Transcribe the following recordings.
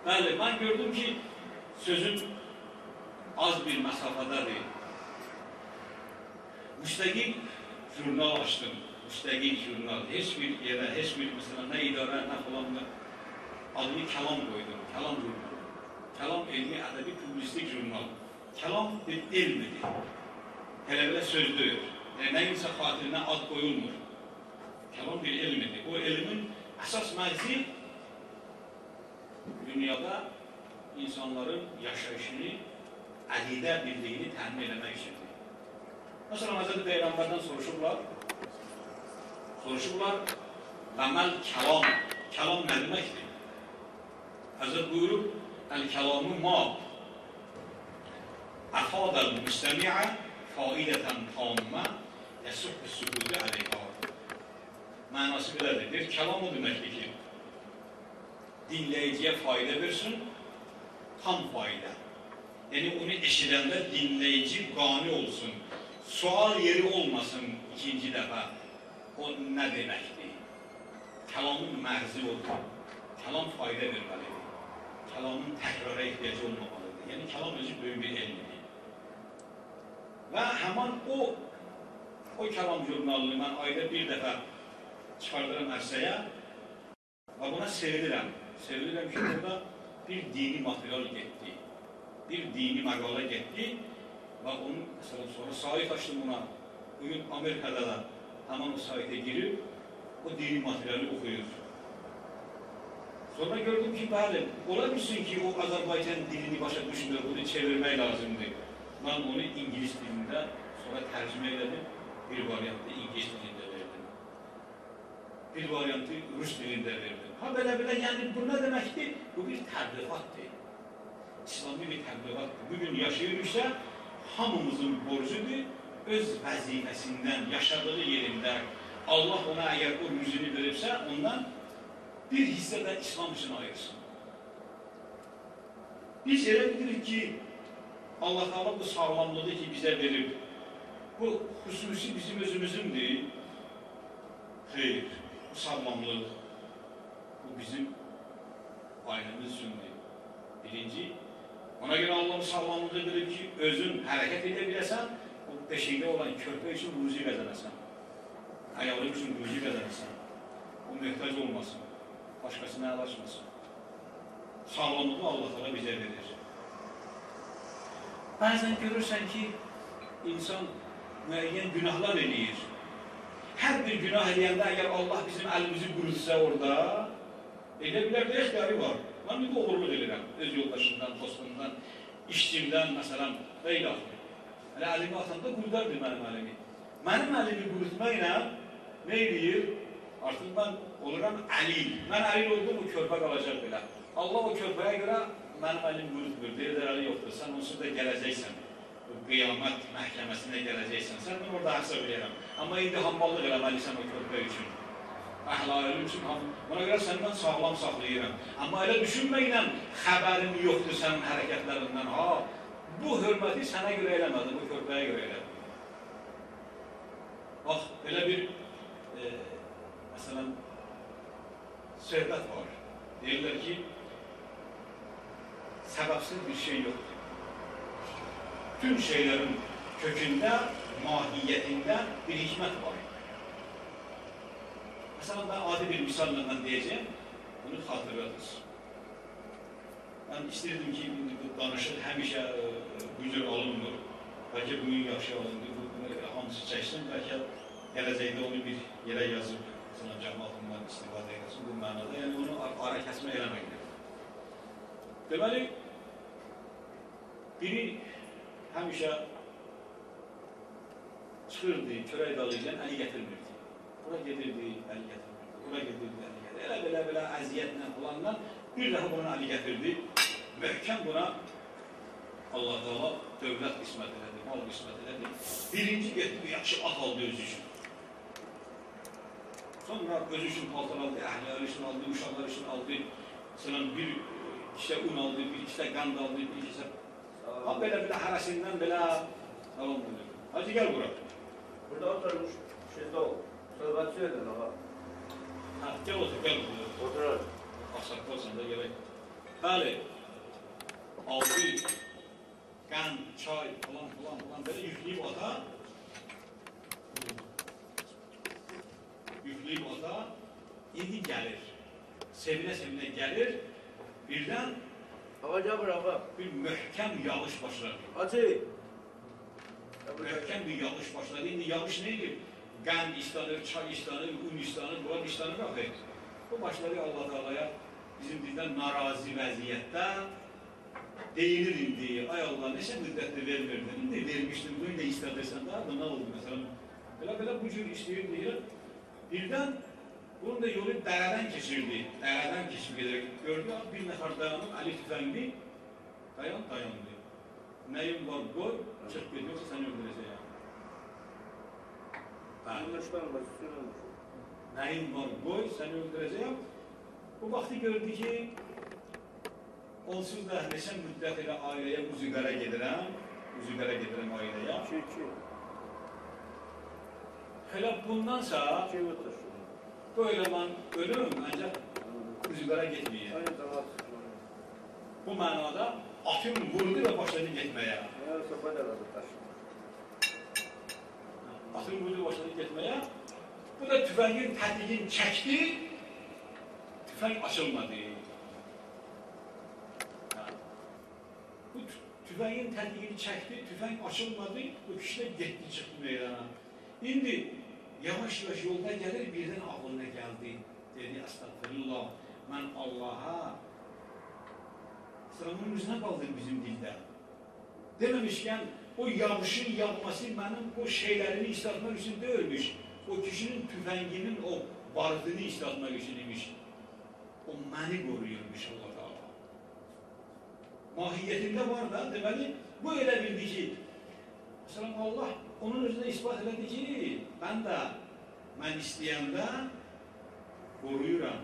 Bəli, mən gördüm ki, sözün az bir məsafədədir. Müstəqil jurnal açdım. Müstəqil jurnal. Heç bir yerə, heç bir məsələn, nə idarə, nə falan adını Kəlam qoydum. Kəlam jurnal. Kəlam elmi, ədəbi, publistik jurnal. Kəlam bir elmidir. Hələ belə söz deyil. Nəyinsə xatirinə ad qoyulmur. Kəlam bir elmidir. O elmin əsas məqsədi dünyada insanların yaşayışını, əqidə birliyini təmin eləmək üçündür. Məsələn, Hazreti Peyğəmbərdən soruşurlar, əməl kəlam, kəlam nə deməkdir? Həzrət buyurub, əl-kəlamı ma, əfadəl müstəmiə, faidətən tamə, yəsuhü sübudu əleyhə. Mənası belədir. Bir kəlam o deməkdir ki, dinləyiciyə fayda versin, tam fayda. Yəni, onu eşidəndə dinləyici qani olsun, sual yeri olmasın ikinci dəfə. O nə deməkdir? Kəlamın mərzi odur. Kəlam fayda verməlidir. Kəlamın təkrara ehtiyacı olmamalıdır. Yəni, kəlam özü böyük bir elmidir. Və həman o kəlam jurnalını mən ayda bir dəfə çıxardıram ərsəyə və buna sevinirəm. Sevinirəm ki, burada bir dini material getdi, bir dini məqalə getdi və onun, məsələn, sonra sayt açdım buna. Bugün Amerikada da həman o sayta girib, o dini materialı oxuyur. Sonra gördüm ki, bəli, ola bilsin ki, o Azərbaycan dilini başa düşmür, bunu çevirmək lazımdır. Mən onu İngiliz dilində sonra tərcümə elədim, bir variantı İngiliz dilində verdim. Bir variantı Rus dilində verdim. Ha, belə, yəni bu nə deməkdir? Bu bir təbliğatdır. İslami bir təbliğatdır. Bugün yaşayırsa, hamımızın borcudur, öz vəzifəsindən, yaşadığı yerində Allah ona əgər o yüzünü veribsə, ondan bir hissədə İslam üçün ayırsın. Biz elə bilirik ki, Allah Teala bu sağlamlığı ki, bizə verib, bu xüsusi bizim özümüzündür. Xeyr, bu sağlamlıq, bu bizim ailemiz üçündür. Birinci, ona göre Allah'ın sağlamlığı bilir ki, özün hərəkət edə biləsən, o beşikdə olan körpə üçün ruzi qazanəsən. Ayaqlı üçün ruzi qazanəsən. O möhtac olmasın, başqasına əlaşmasın. Sağlamlığı Allah bizə verir. Bəzən görürsən ki, insan müəyyən günahlar eləyir. Hər bir günah eləyəndə, əgər Allah bizim əlimizi qurutsa orada, elə bilər də ixtiyarı var. Mən bir doğruluq edirəm, öz yoldaşımdan, dostumdan, işçimdən, məsələn, və ilaxdır. Elə əlimi atanda qurdardır mənim əlimi. Mənim əlimi qurutmayla nə eləyir? Artıq mən oluram əlil. Mən əlil oldum, o körpə qalacaq belə. Allah o körpəyə görə mənim əlim qurutmur, deyir, əli yoxdur, sən onsuz da gələcəksən. Qiyamət məhkəməsinə gələcəksən, sən bunu orada hesab edirəm. Amma indi hamballıq eləməlisən o körpə üçün. Əhlali üçün, buna görə səndən sağlam saxlayıram. Amma elə düşünməklə xəbərim yoxdur sənin hərəkətlərindən. Bu hörməti sənə görə eləmədi, bu körpəyə görə elədi. Bax, belə bir, məsələn, söhbət var. Deyirlər ki, səbəbsiz bir şey yoxdur. Tüm şeylərin kökündə, mahiyyətində bir hikmət var. Məsələn, ben adi bir misalla mən deyəcəm, bunu xatırladınız. Mən istəyirdim ki, bu danışıq həmişə gücür alınmır. Bəlkə bugün yaxşı alındı, bunu hamısı çəksin, bəlkə gələcəkdə onu bir yerə yazıb, məsələn, cəmaatından istifadə edilsin bu mənada, yəni onu ara kəsmə eləməkdir. Deməli, biri həmişə çıxırdı, çörək dalayıcan, əli gətirmirdi. Bura gedirdi, əli gətirmirdi. Bura gedirdi, əli gətirdi. Elə əziyyətlə falanla bir dəfə buna əli gətirdi. Möhkəm buna Allah Teala dövlət qismət elədi, mal qismət elədi. Birinci getdi, yaxşı at aldı özü üçün. Sonra özü üçün paltar aldı, əhliləri üçün aldı, uşaqlar üçün aldı. Məsələn, bir kisə un aldı, bir kisə qand aldı, bir kisə... Belə hərəsindən belə salam budur. Hacı, gəl bura. Burada oturmuş şeydə ol. Söhbət söyledin, ağa. Gəl otur, gəl bura. Oturur. Asaqlarsan da gələk. Bəli, aldı, qənd, çay falan belə yükləyib ata, indi gəlir, sevinə gəlir, birdən Ağaca bırağa. bir möhkəm yağış başladı. Acı. Möhkəm bir yağış başladı. İndi yağış neydi? Qənd istanır, çay istanır, un istanır, bulan istanır axı. Bu başladı Allah Teala'ya bizim dildən narazi vəziyyətdə deyilir indi. Ay Allah, neçə müddətdə vermirdin? İndi vermişdim, bunu da istədirsən də, bu nə oldu məsələn? Belə bu cür işləyir deyir. Birdən bunun da yolu dərədən keçirdi. Dərədən keçib gedərək gördü, bir nəfər dayanıb, əli tüfəngli, dayandı. Nəyim var qoy, çıx ged, yoxsa səni öldürəcəyəm. Nəyim var qoy, səni öldürəcəyəm. Bu vaxtı gördü ki, onsuz da neçə müddət elə ailəyə müzüqərə gedirəm ailəyə. Elə bundansa, böyle mən ölüm, ancaq müzüqərə getməyəm. Bu mənada atım vurdu və başladı getməyə. Atım vurdu və başladı getməyə. Bu da tüfəngin tətliğini çəkdi, tüfəng açılmadı. Bu tüfəngin tətliğini çəkdi, tüfəng açılmadı, bu kişi də getdi, çıxdı meydana. İndi yavaş-yavaş yolda gəlir, birdən ağlına gəldi. Dedi, əstəğfirullah, mən Allaha sıramın üzünə qaldır bizim dildə. Deməmişkən, o yağışın yağması mənim o şeylərini istatmaq üçün deyilmiş. O kişinin tüfənginin o barıdını istatmaq üçün imiş. O məni qoruyurmuş Allah Teala. Mahiyyətində var da, deməli, bu elə bildi ki, məsələn, Allah onun özünə ispat elədi ki, mən istəyəndə qoruyuram,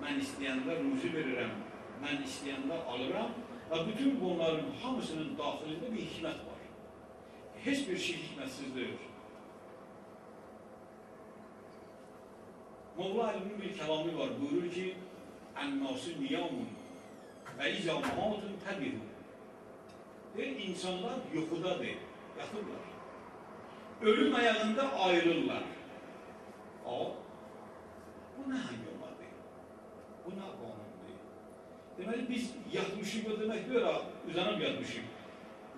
mən istəyəndə ruzi verirəm, mən istəyəndə alıram və bütün bunların hamısının daxilində bir hikmət var. Heç bir şey hikmətsiz deyil. Molla Əlimin bir kəlamı var, buyurur ki, Ən-nâsü niyamun və izâ mamatun təbiru. İnsanlar yuxudadır, yatırlar. Ölüm ayağında ayrılırlar. Bu nə hanyomadır? Bu nə qanundur? Deməli, biz yatmışıq, o demək deyil, uzanıb yatmışıq.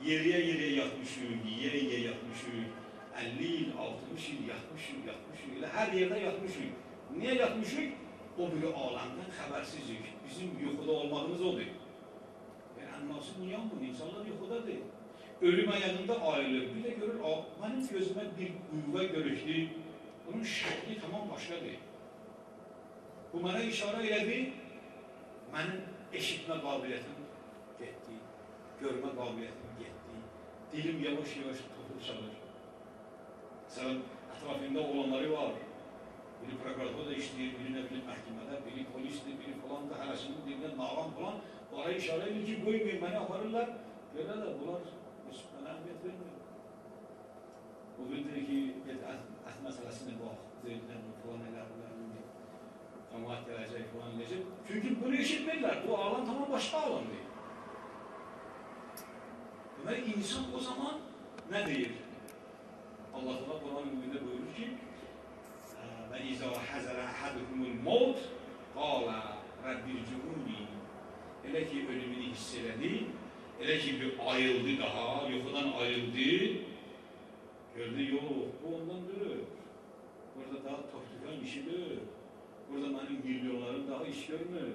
Yeriyə yatmışıq, yiyə yatmışıq, 50 il, 60 il yatmışıq, elə hər yerdə yatmışıq. Niyə yatmışıq? O bir aləmdən xəbərsizik. Bizim yuxuda olmağımız odur. Ən-nâsü niyamun, insanlar yuxudadır. Ölüm ayağında ayrılır. Bir də görür, mənim gözümə bir qüvvə görükdü, bunun şəkli tamam başqadır. Bu mənə işarə elədi, mənim eşitmə qabiliyyətim getdi, görmə qabiliyyətim getdi, dilim yavaş-yavaş toxul çalır. Məsələn, ətrafında olanları var, biri prokuratorda işləyir, biri nə bilir məhkəmədə, biri polisdir, biri falan da hərəsinin dilindən nağam falan, onlara işarə edir ki, qoymayın, məni aparırlar, belə də bunlar heç mənə əhmiyyət vermir. O bildirir ki, ət məsələsini bax, deyirlər, falan elərdilər, cəmaat gələcək, falan eləyəcək. Çünki bunu eşitmirlər, bu alan tamam başqa alandır. Deməli, insan o zaman nə deyir? Allah Teala Quran-ı Mübində buyurur ki, və izə həzərə əhədukumul mevt qalə rəbbirciuni. Elə ki, ölümünü hiss elədi, elə ki, bir ayıldı daha, yuxudan ayıldı, gördü, yox, bu ondan deyil. Burada daha tox-tüfən işidir. Burada mənim milyonlarım daha iş görmür.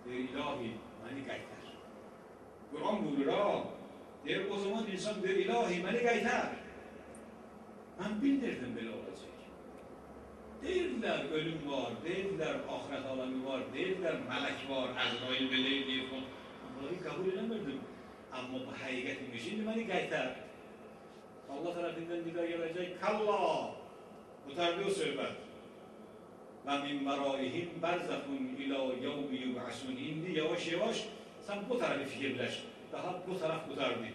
Deyir, ilahi, məni qaytar. Quran buyurur, deyir, o zaman insan deyir, ilahi, məni qaytar. Mən bildirdim belə olacaq. Deyirlər, ölüm var, deyirlər, ahirət aləmi var, deyirlər, mələk var, Əzrail belə deyir, bunları qəbul eləmirdim. Amma bu həqiqət imiş, indi məni qaytar. Allah tərəfindən nida gələcək, kalla, qutardı o söhbət. Və min vəraihim bərzəxun ilə yevmi yub'asun. İndi yavaş-yavaş sən bu tərəfi fikirləş, daha bu tərəf qutardı.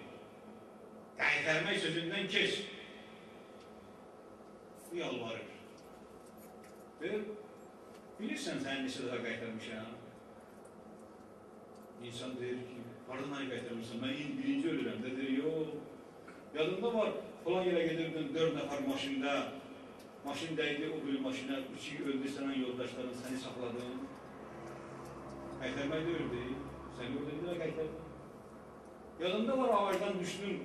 Qaytarmək sözündən keç. Bu yalvarır. Bilirsən sən neçə daha qaytarmışam? İnsan deyir ki, haradan ayı qaytarmışsın, mən birinci ölürəm də, deyir, yox. Yadında var, falan yerə gedirdin, 4 nəfər maşında, maşın dəydi o bir maşına, 3 öldü sənin yoldaşların, səni saxladın. Qaytarmək deyirdi, səni öldürdülər, qaytardın. Yadında var, ağacdan düşdün,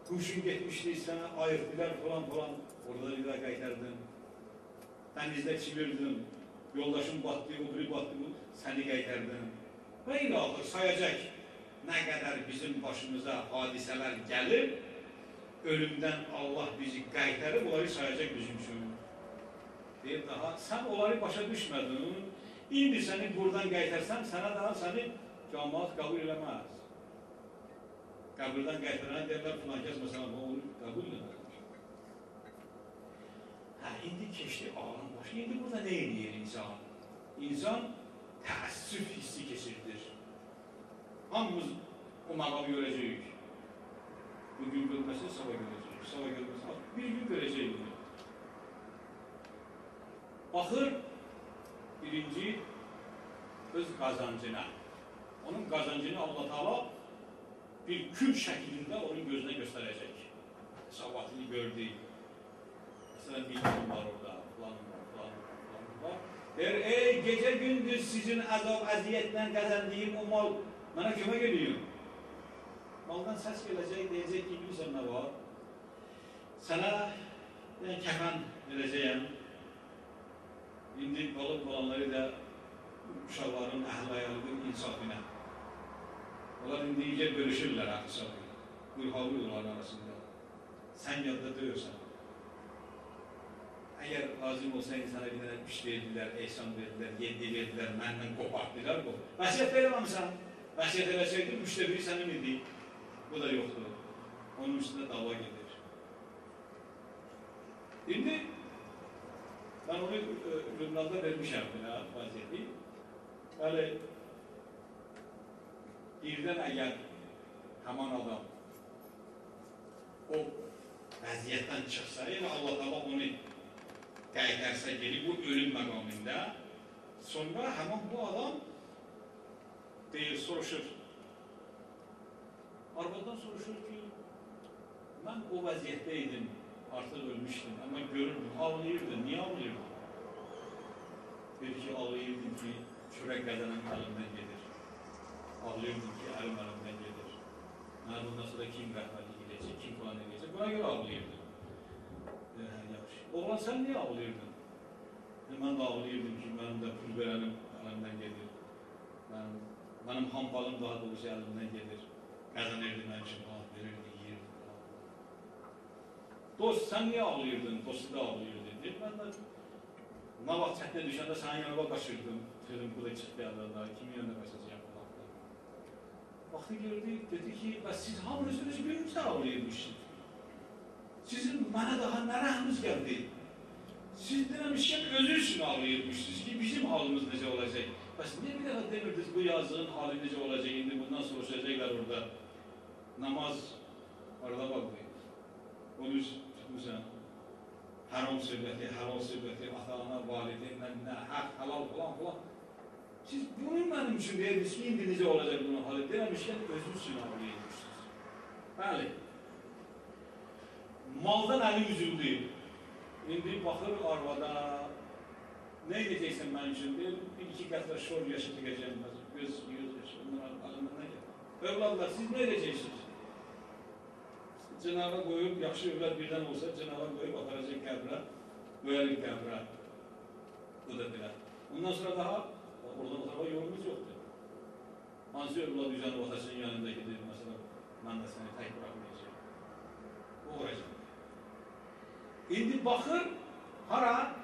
quşun getmişdi, səni ayırtdılar falan, orada bir daha qaytardın. Dənizdə çimirdin, yoldaşın batdı, o biri batdı, səni qaytardın. Və ilə alır, sayacaq nə qədər bizim başımıza hadisələr gəlir, ölümdən Allah bizi qaytarıb, onları sayacaq bizim üçün. Deyir daha, sən onları başa düşmədin, indi səni buradan qaytarsan, sənə daha səni cəmaat qəbul eləməz. Qəbirdən qaytaran deyirlər, filan kəs məsələn, onu qəbul eləməz. Hə, indi keçdi ağlan başı, indi burada nə edir insan? İnsan təəssüf hissi keçirdir. Hamımız o məqamı görəcəyik. Bugün görməsin, sabah görəcəyik. Sabah görməsin, bir gün görəcəyik bunu. Baxır, birinci öz qazancına. Onun qazancını Allah Taala bir kül şəklində onun gözünə göstərəcək. Hesabatını gördü. Məsələn, milyon var orada, falan var. Deyir, ey gecə gündüz sizin əzab, əziyyətlə qəzəndiyim o mal mənə kömək ediyor. Maldan səs gələcək, deyəcək ki, bilirsən nə var? Sənə kəfən verəcəyəm. İndi qalıb qalanları da uşaqların əhl-ayalığın insafına. Onlar indi iyice bölüşürlər hesabı. Buyurhalı onların arasında. Sən yadda döyürsən. Əgər lazım olsaydı sana bir dənə iş verdilər, ehsan verdilər, yedi verdilər, məndən qopartdılar bu. Vəsiyyət verəməmsən. Vəsiyyət eləsəydi, 3də 1 sənin idi. Bu da yoxdur. Onun üstündə dava gedir. İndi ben onu Lübnan'da vermişəm belə vəziyyəti. Bəli, birdən əgər həman adam o vəziyyətdən çıxsa, yəni Allah Taala onu qaytarsa gelib bu ölüm məqamında, sonra həman bu adam deyir, soruşur. Arvadan soruşur ki, mən o vəziyyətdəydim, artıq ölmüşdüm, amma görürdüm, ağlayırdım. Niyə ağlayırdım? Deyir ki, ağlayırdım ki, çörək qəzənin əlimdən gedir. Ağlayırdım ki, əlim əlimdən gedir. Mən bundan sonra kim rəhbərlik edəcək, kim falan edəcək, buna görə ağlayırdım. Yaxşı. Oğlan, sən niyə ağlayırdın? Mən də ağlayırdım ki, mənim də pul verənim əlimdən gedir. Mənim hampalım daha doğrusu əlimdən gedir. Qəzənirdim, mən üçün verirdi, yiyirdim. Dost, sən niyə ağlayırdın? Dostu da ağlayırdı. Mən də nə vaxt çətinə düşəndə sənin yanıma qaçırdım. Dedim, bu da çıxdı yanında, kimin yanına qaçacağım? Vaxtı gördü, dedi ki, siz hamınız birinizdə ağlayırmışsınız. Sizin mənə daha nə rəhminiz gəldi? Siz demişkən özü üçün ağlayırmışsınız ki, bizim halımız necə olacaq? Bəs niyə bir dəfə demirdiniz, bu yazığın halı necə olacaq? İndi bundan soruşacaqlar orada. Namaz arada baxmayın. Onu tutmuşsan, haram söhbəti, halal söhbəti, ata-ana, valideynlə, haq, halal falan. Siz bunun mənim üçün deyirsiniz ki, indi necə olacaq bunun halı? Deməmişkən özü üçün ağlayırmışsınız. Bəli. Maldan əli üzüldü. İndi baxır arvada, nə edəcəksən mənim üçün? Deyir, bir-iki qətrə şor yaşı tıqacağım, göz yaşı, onların alından nə gəlir? Övladlar, siz nə edəcəksiniz? Cenab-ı qoyub, yaxşı övlad birdən olsa, Cenab-ı qoyub aparacaq qəbrə, qoyarıq qəbrə. Bu da belə. Ondan sonra daha, oradan o tarafa yolumuz yoxdur. Hansı övlad üzənin vatasının yanında gedir, məsələn, mən də səni tək bırakmayacaq. O olacaq. İndi baxır, hara,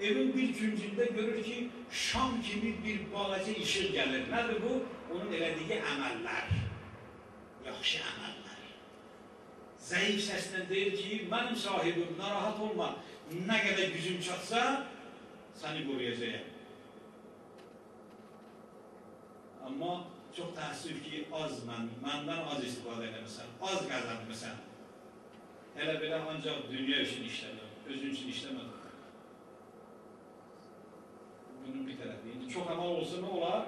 evin bir küncündə görür ki, şam kimi bir balaca işıq gəlir. Nədir bu? Onun elədiyi əməllər. Yaxşı əməllər. Zəif səslə deyir ki, mənim sahibim, narahat olma, nə qədər gücüm çatsa, səni qoruyacaqam. Amma çox təəssüf ki, məndən az istifadə eləməsən, az qazanmışsan. Elə belə ancaq dünya üçün işləməm, özün üçün işləmədim. Bunun bir tərəfi. İndi çox əmal olsa nə olar?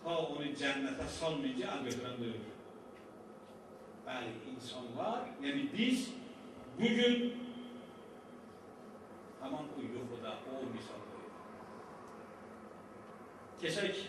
ta onu cənnətə salmayınca əl götürən deyil. Bəli, insanlar, yəni biz bugün həman o yuxuda, o misalda. Keçək